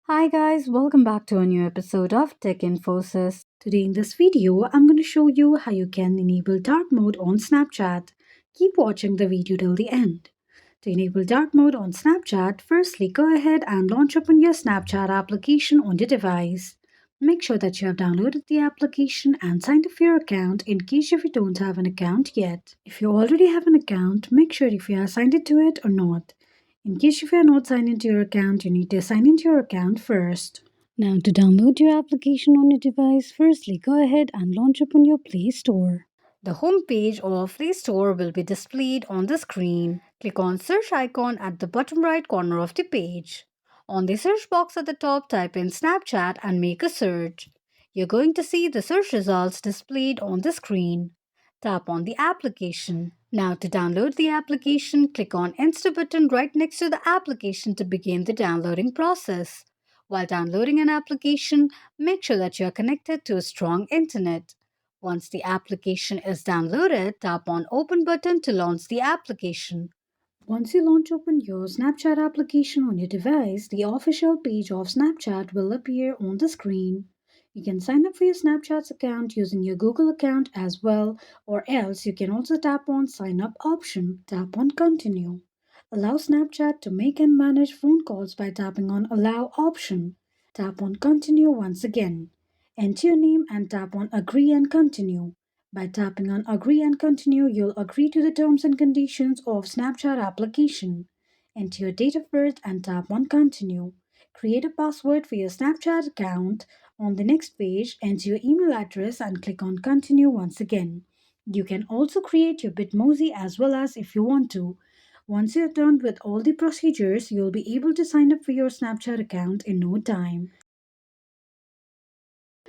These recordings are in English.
Hi guys, welcome back to a new episode of Tech Infosys. Today in this video, I'm going to show you how you can enable dark mode on Snapchat. Keep watching the video till the end. To enable dark mode on Snapchat, firstly go ahead and launch open your Snapchat application on your device. Make sure that you have downloaded the application and signed up for your account in case if you don't have an account yet. If you already have an account, make sure if you are signed into it or not. In case if you are not signed into your account, you need to sign into your account first. Now to download your application on your device, firstly go ahead and launch open your Play Store. The home page of Play Store will be displayed on the screen. Click on search icon at the bottom right corner of the page. On the search box at the top, type in Snapchat and make a search. You're going to see the search results displayed on the screen. Tap on the application. Now to download the application, click on Insta button right next to the application to begin the downloading process. While downloading an application, make sure that you are connected to a strong internet. Once the application is downloaded, tap on Open button to launch the application. Once you launch open your Snapchat application on your device, the official page of Snapchat will appear on the screen. You can sign up for your Snapchat account using your Google account as well, or else you can also tap on Sign Up option. Tap on Continue. Allow Snapchat to make and manage phone calls by tapping on Allow option. Tap on Continue once again. Enter your name and tap on Agree and Continue. By tapping on Agree and Continue, you'll agree to the terms and conditions of Snapchat application. Enter your date of birth and tap on Continue. Create a password for your Snapchat account. On the next page, enter your email address and click on Continue once again. You can also create your Bitmoji as well as if you want to. Once you're done with all the procedures, you'll be able to sign up for your Snapchat account in no time.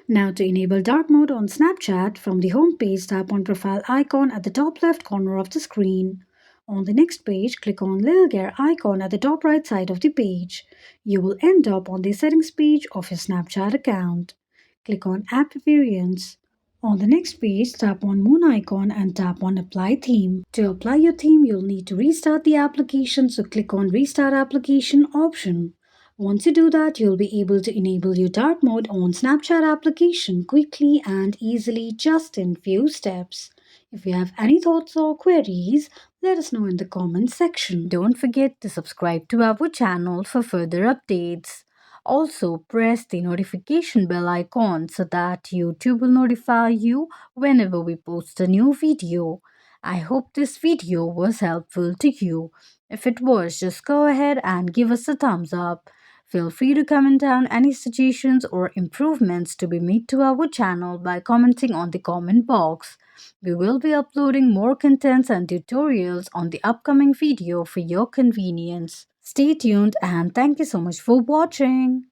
Now to enable dark mode on Snapchat, from the home page, tap on profile icon at the top left corner of the screen. On the next page, click on little gear icon at the top right side of the page. You will end up on the settings page of your Snapchat account. Click on app variants. On the next page, tap on moon icon and tap on apply theme. To apply your theme, you'll need to restart the application, so click on restart application option. Once you do that, you'll be able to enable your dark mode on Snapchat application quickly and easily just in few steps. If you have any thoughts or queries, let us know in the comments section. Don't forget to subscribe to our channel for further updates. Also, press the notification bell icon so that YouTube will notify you whenever we post a new video. I hope this video was helpful to you. If it was, just go ahead and give us a thumbs up. Feel free to comment down any suggestions or improvements to be made to our channel by commenting on the comment box. We will be uploading more contents and tutorials on the upcoming video for your convenience. Stay tuned and thank you so much for watching.